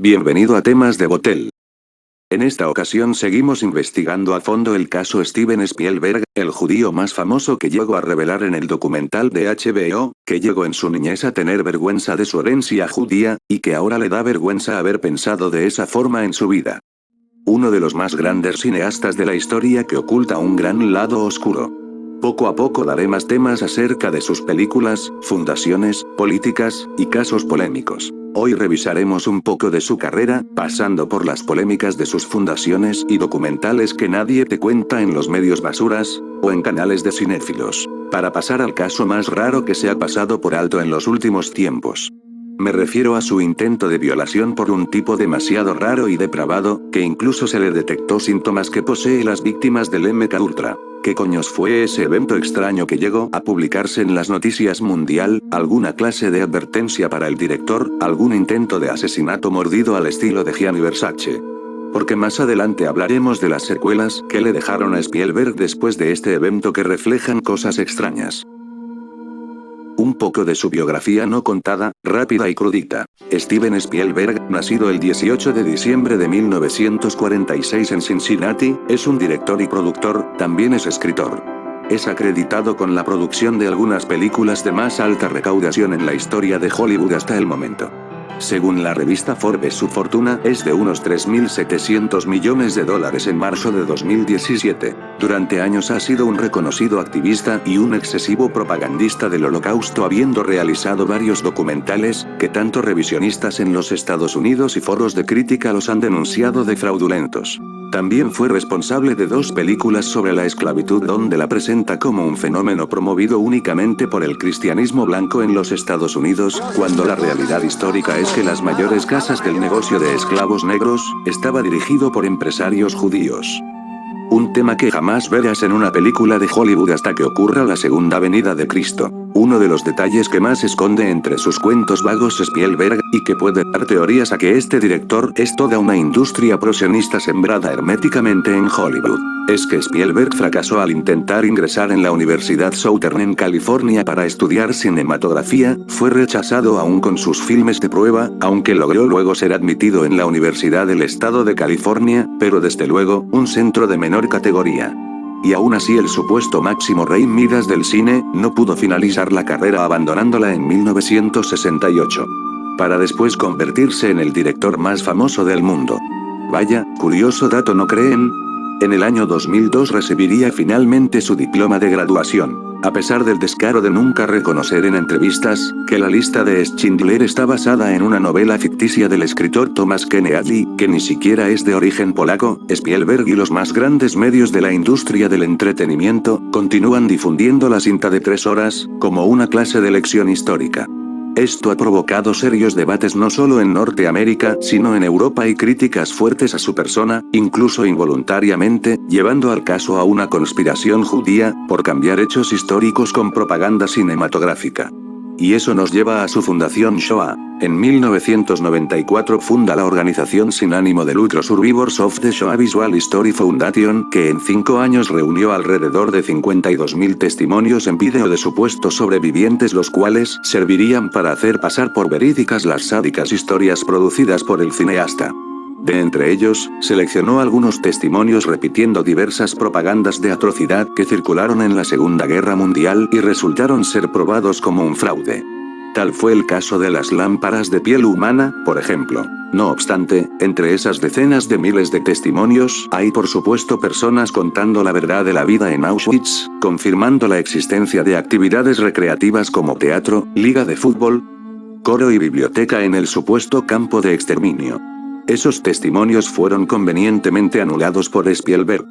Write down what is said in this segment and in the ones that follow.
Bienvenido a Temas de Botel. En esta ocasión seguimos investigando a fondo el caso Steven Spielberg, el judío más famoso que llegó a revelar en el documental de HBO, que llegó en su niñez a tener vergüenza de su herencia judía, y que ahora le da vergüenza haber pensado de esa forma en su vida. Uno de los más grandes cineastas de la historia que oculta un gran lado oscuro. Poco a poco daré más temas acerca de sus películas, fundaciones, políticas, y casos polémicos. Hoy revisaremos un poco de su carrera, pasando por las polémicas de sus fundaciones y documentales que nadie te cuenta en los medios basuras, o en canales de cinéfilos, para pasar al caso más raro que se ha pasado por alto en los últimos tiempos. Me refiero a su intento de violación por un tipo demasiado raro y depravado, que incluso se le detectó síntomas que posee las víctimas del MKUltra. ¿Qué coños fue ese evento extraño que llegó a publicarse en las noticias mundial? ¿Alguna clase de advertencia para el director? ¿Algún intento de asesinato mordido al estilo de Gianni Versace? Porque más adelante hablaremos de las secuelas que le dejaron a Spielberg después de este evento que reflejan cosas extrañas. Un poco de su biografía no contada, rápida y crudita. Steven Spielberg, nacido el 18 de diciembre de 1946 en Cincinnati, es un director y productor, también es escritor. Es acreditado con la producción de algunas películas de más alta recaudación en la historia de Hollywood hasta el momento. Según la revista Forbes, su fortuna es de unos $3.700 millones en marzo de 2017. Durante años ha sido un reconocido activista y un excesivo propagandista del Holocausto, habiendo realizado varios documentales, que tanto revisionistas en los Estados Unidos y foros de crítica los han denunciado de fraudulentos. También fue responsable de 2 películas sobre la esclavitud donde la presenta como un fenómeno promovido únicamente por el cristianismo blanco en los Estados Unidos, cuando la realidad histórica es que las mayores casas del negocio de esclavos negros, estaba dirigido por empresarios judíos. Un tema que jamás verás en una película de Hollywood hasta que ocurra la segunda venida de Cristo. Uno de los detalles que más esconde entre sus cuentos vagos Spielberg, y que puede dar teorías a que este director es toda una industria prosionista sembrada herméticamente en Hollywood, es que Spielberg fracasó al intentar ingresar en la Universidad Southern en California para estudiar cinematografía, fue rechazado aún con sus filmes de prueba, aunque logró luego ser admitido en la Universidad del Estado de California, pero desde luego, un centro de menor categoría. Y aún así el supuesto máximo rey Midas del cine, no pudo finalizar la carrera abandonándola en 1968. Para después convertirse en el director más famoso del mundo. Vaya, curioso dato, ¿no creen? En el año 2002 recibiría finalmente su diploma de graduación, a pesar del descaro de nunca reconocer en entrevistas, que La lista de Schindler está basada en una novela ficticia del escritor Thomas Kennedy, que ni siquiera es de origen polaco. Spielberg y los más grandes medios de la industria del entretenimiento, continúan difundiendo la cinta de 3 horas, como una clase de lección histórica. Esto ha provocado serios debates no solo en Norteamérica, sino en Europa y críticas fuertes a su persona, incluso involuntariamente, llevando al caso a una conspiración judía, por cambiar hechos históricos con propaganda cinematográfica. Y eso nos lleva a su fundación Shoah. En 1994 funda la organización sin ánimo de lucro Survivors of the Shoah Visual History Foundation, que en 5 años reunió alrededor de 52.000 testimonios en vídeo de supuestos sobrevivientes, los cuales servirían para hacer pasar por verídicas las sádicas historias producidas por el cineasta. De entre ellos, seleccionó algunos testimonios repitiendo diversas propagandas de atrocidad que circularon en la Segunda Guerra Mundial y resultaron ser probados como un fraude. Tal fue el caso de las lámparas de piel humana, por ejemplo. No obstante, entre esas decenas de miles de testimonios, hay por supuesto personas contando la verdad de la vida en Auschwitz, confirmando la existencia de actividades recreativas como teatro, liga de fútbol, coro y biblioteca en el supuesto campo de exterminio. Esos testimonios fueron convenientemente anulados por Spielberg.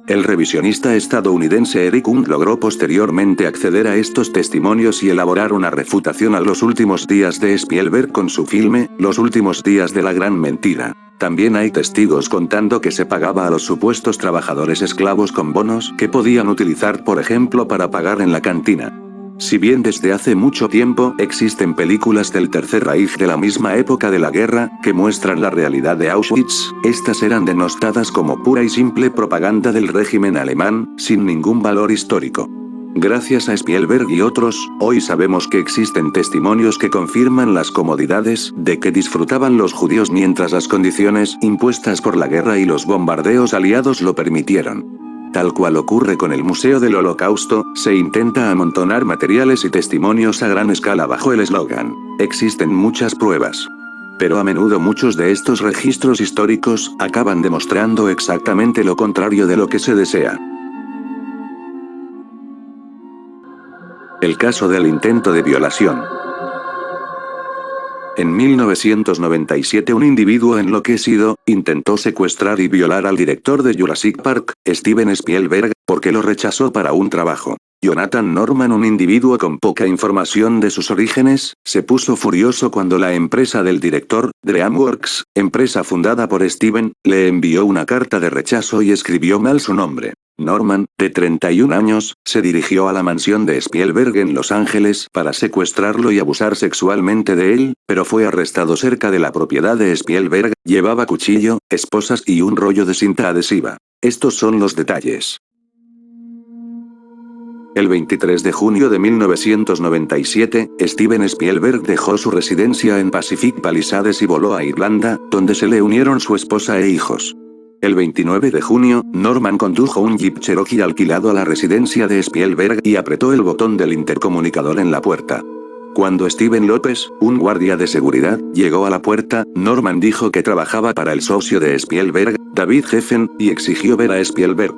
El revisionista estadounidense Eric Hund logró posteriormente acceder a estos testimonios y elaborar una refutación a los últimos días de Spielberg con su filme, Los últimos días de la gran mentira. También hay testigos contando que se pagaba a los supuestos trabajadores esclavos con bonos que podían utilizar, por ejemplo, para pagar en la cantina. Si bien desde hace mucho tiempo existen películas del Tercer Reich de la misma época de la guerra, que muestran la realidad de Auschwitz, estas eran denostadas como pura y simple propaganda del régimen alemán, sin ningún valor histórico. Gracias a Spielberg y otros, hoy sabemos que existen testimonios que confirman las comodidades de que disfrutaban los judíos mientras las condiciones impuestas por la guerra y los bombardeos aliados lo permitieron. Tal cual ocurre con el Museo del Holocausto, se intenta amontonar materiales y testimonios a gran escala bajo el eslogan: existen muchas pruebas. Pero a menudo muchos de estos registros históricos acaban demostrando exactamente lo contrario de lo que se desea. El caso del intento de violación. En 1997 un individuo enloquecido intentó secuestrar y violar al director de Jurassic Park, Steven Spielberg, porque lo rechazó para un trabajo. Jonathan Norman, un individuo con poca información de sus orígenes, se puso furioso cuando la empresa del director, DreamWorks, empresa fundada por Steven, le envió una carta de rechazo y escribió mal su nombre. Norman, de 31 años, se dirigió a la mansión de Spielberg en Los Ángeles para secuestrarlo y abusar sexualmente de él, pero fue arrestado cerca de la propiedad de Spielberg. Llevaba cuchillo, esposas y un rollo de cinta adhesiva. Estos son los detalles. El 23 de junio de 1997, Steven Spielberg dejó su residencia en Pacific Palisades y voló a Irlanda, donde se le unieron su esposa e hijos. El 29 de junio, Norman condujo un Jeep Cherokee alquilado a la residencia de Spielberg y apretó el botón del intercomunicador en la puerta. Cuando Steven López, un guardia de seguridad, llegó a la puerta, Norman dijo que trabajaba para el socio de Spielberg, David Geffen, y exigió ver a Spielberg.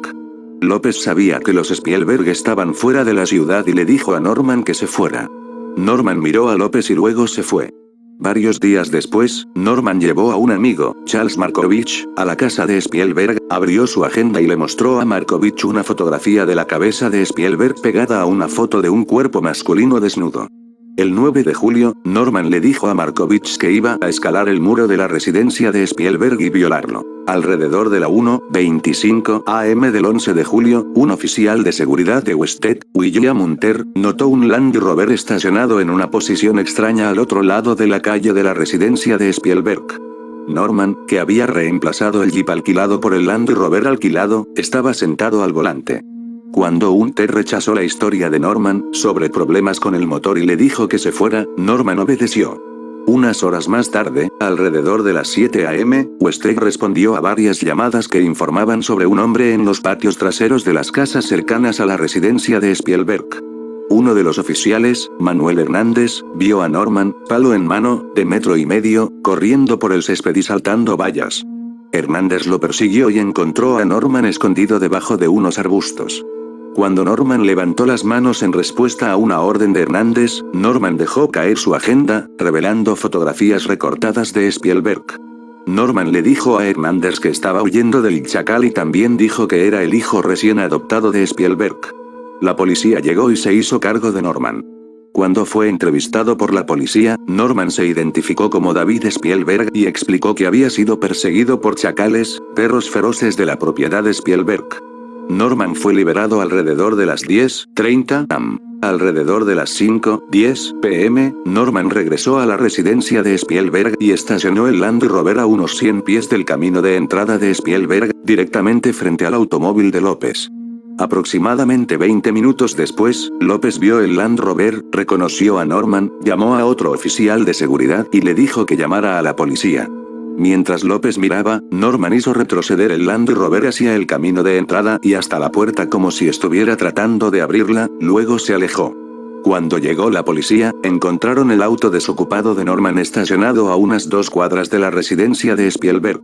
López sabía que los Spielberg estaban fuera de la ciudad y le dijo a Norman que se fuera. Norman miró a López y luego se fue. Varios días después, Norman llevó a un amigo, Charles Markovich, a la casa de Spielberg, abrió su agenda y le mostró a Markovich una fotografía de la cabeza de Spielberg pegada a una foto de un cuerpo masculino desnudo. El 9 de julio, Norman le dijo a Markovich que iba a escalar el muro de la residencia de Spielberg y violarlo. Alrededor de la 1:25 am del 11 de julio, un oficial de seguridad de Wested, William Hunter, notó un Land Rover estacionado en una posición extraña al otro lado de la calle de la residencia de Spielberg. Norman, que había reemplazado el Jeep alquilado por el Land Rover alquilado, estaba sentado al volante. Cuando Hunter rechazó la historia de Norman sobre problemas con el motor y le dijo que se fuera, Norman obedeció. Unas horas más tarde, alrededor de las 7 am, Wested respondió a varias llamadas que informaban sobre un hombre en los patios traseros de las casas cercanas a la residencia de Spielberg. Uno de los oficiales, Manuel Hernández, vio a Norman, palo en mano, de 1,5 metros, corriendo por el césped y saltando vallas. Hernández lo persiguió y encontró a Norman escondido debajo de unos arbustos. Cuando Norman levantó las manos en respuesta a una orden de Hernández, Norman dejó caer su agenda, revelando fotografías recortadas de Spielberg. Norman le dijo a Hernández que estaba huyendo del chacal y también dijo que era el hijo recién adoptado de Spielberg. La policía llegó y se hizo cargo de Norman. Cuando fue entrevistado por la policía, Norman se identificó como David Spielberg y explicó que había sido perseguido por chacales, perros feroces de la propiedad de Spielberg. Norman fue liberado alrededor de las 10:30 am. Alrededor de las 5:10 pm, Norman regresó a la residencia de Spielberg y estacionó el Land Rover a unos 100 pies del camino de entrada de Spielberg, directamente frente al automóvil de López. Aproximadamente 20 minutos después, López vio el Land Rover, reconoció a Norman, llamó a otro oficial de seguridad y le dijo que llamara a la policía. Mientras López miraba, Norman hizo retroceder el Land Rover hacia el camino de entrada y hasta la puerta como si estuviera tratando de abrirla, luego se alejó. Cuando llegó la policía, encontraron el auto desocupado de Norman estacionado a unas 2 cuadras de la residencia de Spielberg.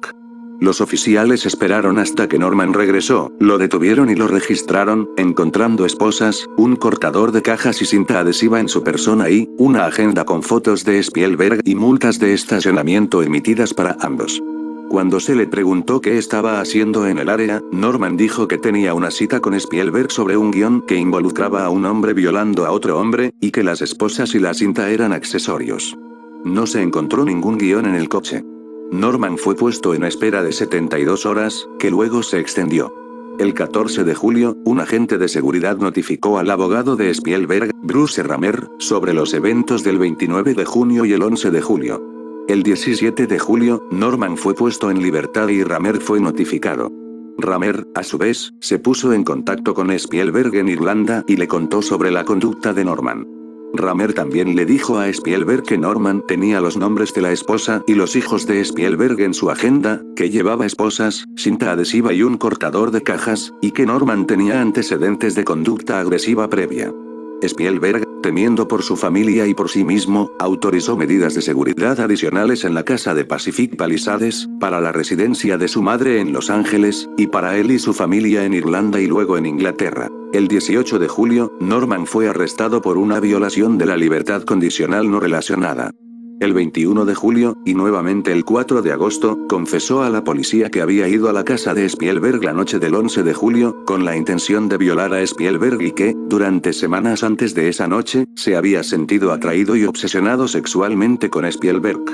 Los oficiales esperaron hasta que Norman regresó, lo detuvieron y lo registraron, encontrando esposas, un cortador de cajas y cinta adhesiva en su persona y una agenda con fotos de Spielberg y multas de estacionamiento emitidas para ambos. Cuando se le preguntó qué estaba haciendo en el área, Norman dijo que tenía una cita con Spielberg sobre un guión que involucraba a un hombre violando a otro hombre, y que las esposas y la cinta eran accesorios. No se encontró ningún guión en el coche. Norman fue puesto en espera de 72 horas, que luego se extendió. El 14 de julio, un agente de seguridad notificó al abogado de Spielberg, Bruce Ramer, sobre los eventos del 29 de junio y el 11 de julio. El 17 de julio, Norman fue puesto en libertad y Ramer fue notificado. Ramer, a su vez, se puso en contacto con Spielberg en Irlanda y le contó sobre la conducta de Norman. Ramer también le dijo a Spielberg que Norman tenía los nombres de la esposa y los hijos de Spielberg en su agenda, que llevaba esposas, cinta adhesiva y un cortador de cajas, y que Norman tenía antecedentes de conducta agresiva previa. Spielberg, temiendo por su familia y por sí mismo, autorizó medidas de seguridad adicionales en la casa de Pacific Palisades, para la residencia de su madre en Los Ángeles, y para él y su familia en Irlanda y luego en Inglaterra. El 18 de julio, Norman fue arrestado por una violación de la libertad condicional no relacionada. El 21 de julio, y nuevamente el 4 de agosto, confesó a la policía que había ido a la casa de Spielberg la noche del 11 de julio, con la intención de violar a Spielberg y que, durante semanas antes de esa noche, se había sentido atraído y obsesionado sexualmente con Spielberg.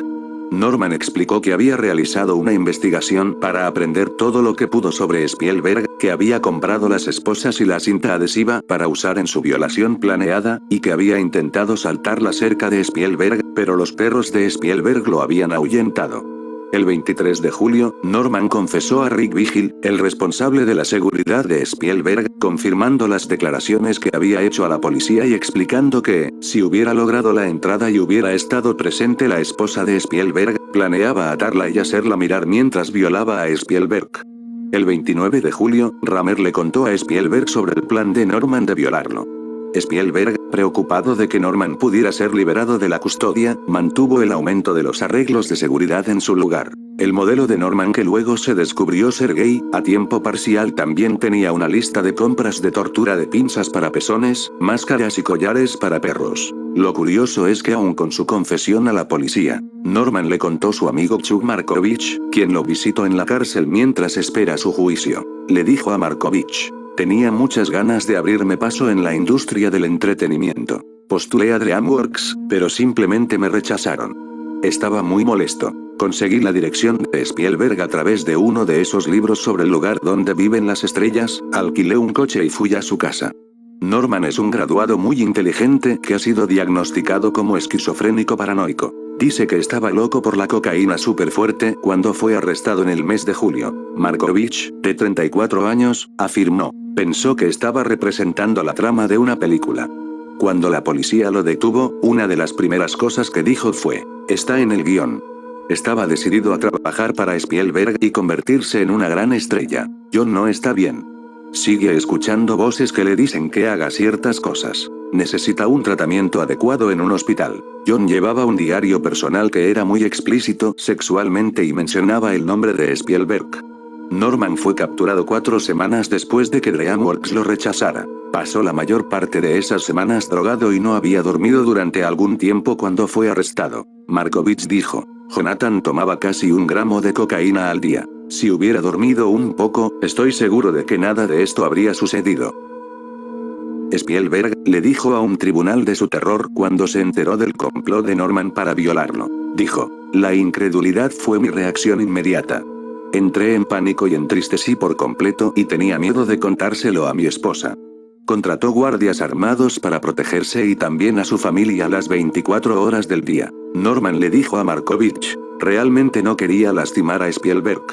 Norman explicó que había realizado una investigación para aprender todo lo que pudo sobre Spielberg, que había comprado las esposas y la cinta adhesiva para usar en su violación planeada, y que había intentado saltar la cerca de Spielberg, pero los perros de Spielberg lo habían ahuyentado. El 23 de julio, Norman confesó a Rick Vigil, el responsable de la seguridad de Spielberg, confirmando las declaraciones que había hecho a la policía y explicando que, si hubiera logrado la entrada y hubiera estado presente la esposa de Spielberg, planeaba atarla y hacerla mirar mientras violaba a Spielberg. El 29 de julio, Ramer le contó a Spielberg sobre el plan de Norman de violarlo. Spielberg, preocupado de que Norman pudiera ser liberado de la custodia, mantuvo el aumento de los arreglos de seguridad en su lugar. El modelo de Norman, que luego se descubrió ser gay, a tiempo parcial, también tenía una lista de compras de tortura de pinzas para pezones, máscaras y collares para perros. Lo curioso es que aun con su confesión a la policía, Norman le contó su amigo Chuck Markovich, quien lo visitó en la cárcel mientras espera su juicio. Le dijo a Markovich: tenía muchas ganas de abrirme paso en la industria del entretenimiento. Postulé a DreamWorks, pero simplemente me rechazaron. Estaba muy molesto. Conseguí la dirección de Spielberg a través de uno de esos libros sobre el lugar donde viven las estrellas, alquilé un coche y fui a su casa. Norman es un graduado muy inteligente que ha sido diagnosticado como esquizofrénico paranoico. Dice que estaba loco por la cocaína súper fuerte cuando fue arrestado en el mes de julio. Markovich, de 34 años, afirmó: pensó que estaba representando la trama de una película. Cuando la policía lo detuvo, una de las primeras cosas que dijo fue: está en el guión. Estaba decidido a trabajar para Spielberg y convertirse en una gran estrella. John no está bien. Sigue escuchando voces que le dicen que haga ciertas cosas. Necesita un tratamiento adecuado en un hospital. John llevaba un diario personal que era muy explícito sexualmente y mencionaba el nombre de Spielberg. Norman fue capturado 4 semanas después de que DreamWorks lo rechazara. Pasó la mayor parte de esas semanas drogado y no había dormido durante algún tiempo cuando fue arrestado. Markovich dijo: Jonathan tomaba casi 1 gramo de cocaína al día. Si hubiera dormido un poco, estoy seguro de que nada de esto habría sucedido. Spielberg le dijo a un tribunal de su terror cuando se enteró del complot de Norman para violarlo. Dijo: la incredulidad fue mi reacción inmediata. Entré en pánico y entristecí por completo y tenía miedo de contárselo a mi esposa. Contrató guardias armados para protegerse y también a su familia las 24 horas del día. Norman le dijo a Markovich: realmente no quería lastimar a Spielberg.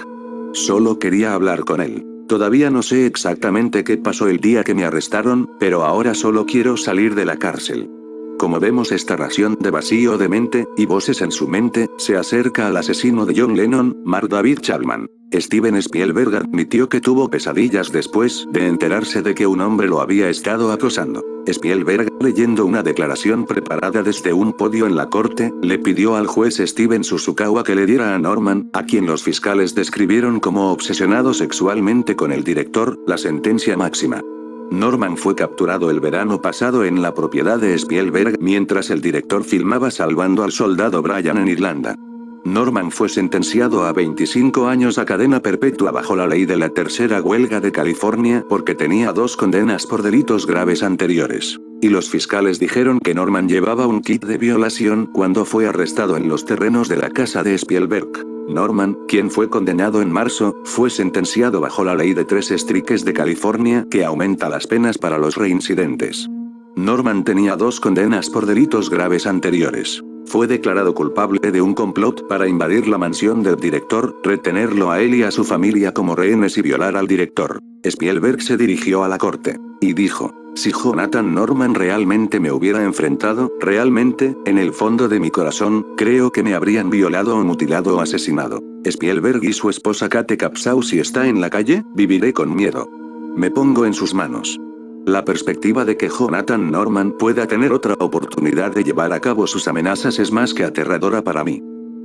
Solo quería hablar con él. Todavía no sé exactamente qué pasó el día que me arrestaron, pero ahora solo quiero salir de la cárcel. Como vemos, esta ración de vacío de mente, y voces en su mente, se acerca al asesino de John Lennon, Mark David Chapman. Steven Spielberg admitió que tuvo pesadillas después de enterarse de que un hombre lo había estado acosando. Spielberg, leyendo una declaración preparada desde un podio en la corte, le pidió al juez Steven Suzukawa que le diera a Norman, a quien los fiscales describieron como obsesionado sexualmente con el director, la sentencia máxima. Norman fue capturado el verano pasado en la propiedad de Spielberg mientras el director filmaba Salvando al Soldado Brian en Irlanda. Norman fue sentenciado a 25 años a cadena perpetua bajo la ley de la tercera huelga de California porque tenía 2 condenas por delitos graves anteriores. Y los fiscales dijeron que Norman llevaba un kit de violación cuando fue arrestado en los terrenos de la casa de Spielberg. Norman, quien fue condenado en marzo, fue sentenciado bajo la ley de 3 strikes de California que aumenta las penas para los reincidentes. Norman tenía 2 condenas por delitos graves anteriores. fue declarado culpable de un complot para invadir la mansión del director, retenerlo a él y a su familia como rehenes y violar al director. Spielberg se dirigió a la corte y dijo: si Jonathan Norman realmente me hubiera enfrentado, realmente, en el fondo de mi corazón, creo que me habrían violado o mutilado o asesinado. Spielberg y su esposa Kate Capshaw, si está en la calle, viviré con miedo. Me pongo en sus manos. La perspectiva de que Jonathan Norman pueda tener otra oportunidad de llevar a cabo sus amenazas es más que aterradora para mí.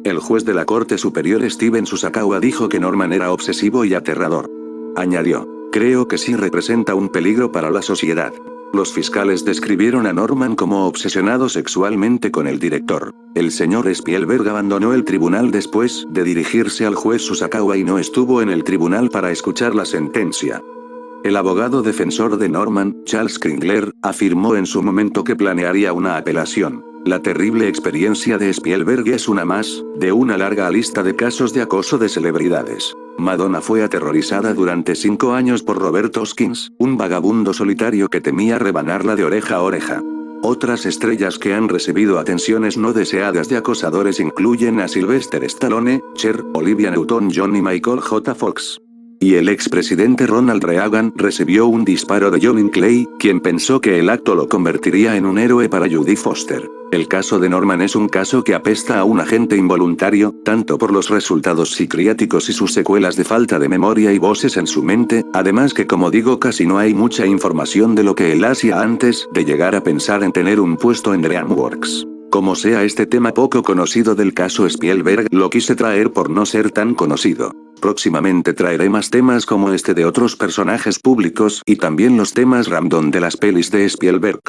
El juez de la Corte Superior Steven Susakawa dijo que Norman era obsesivo y aterrador. Añadió: creo que sí representa un peligro para la sociedad. Los fiscales describieron a Norman como obsesionado sexualmente con el director. El señor Spielberg abandonó el tribunal después de dirigirse al juez Susakawa y no estuvo en el tribunal para escuchar la sentencia. El abogado defensor de Norman, Charles Kringler, afirmó en su momento que planearía una apelación. La terrible experiencia de Spielberg es una más, de una larga lista de casos de acoso de celebridades. Madonna fue aterrorizada durante 5 años por Robert Hoskins, un vagabundo solitario que temía rebanarla de oreja a oreja. Otras estrellas que han recibido atenciones no deseadas de acosadores incluyen a Sylvester Stallone, Cher, Olivia Newton-John y Michael J. Fox. Y el expresidente Ronald Reagan recibió un disparo de John Hinckley, quien pensó que el acto lo convertiría en un héroe para Judy Foster. El caso de Norman es un caso que apesta a un agente involuntario, tanto por los resultados psiquiátricos y sus secuelas de falta de memoria y voces en su mente, además que, como digo, casi no hay mucha información de lo que él hacía antes de llegar a pensar en tener un puesto en DreamWorks. Como sea, este tema poco conocido del caso Spielberg lo quise traer por no ser tan conocido. Próximamente traeré más temas como este de otros personajes públicos y también los temas random de las pelis de Spielberg.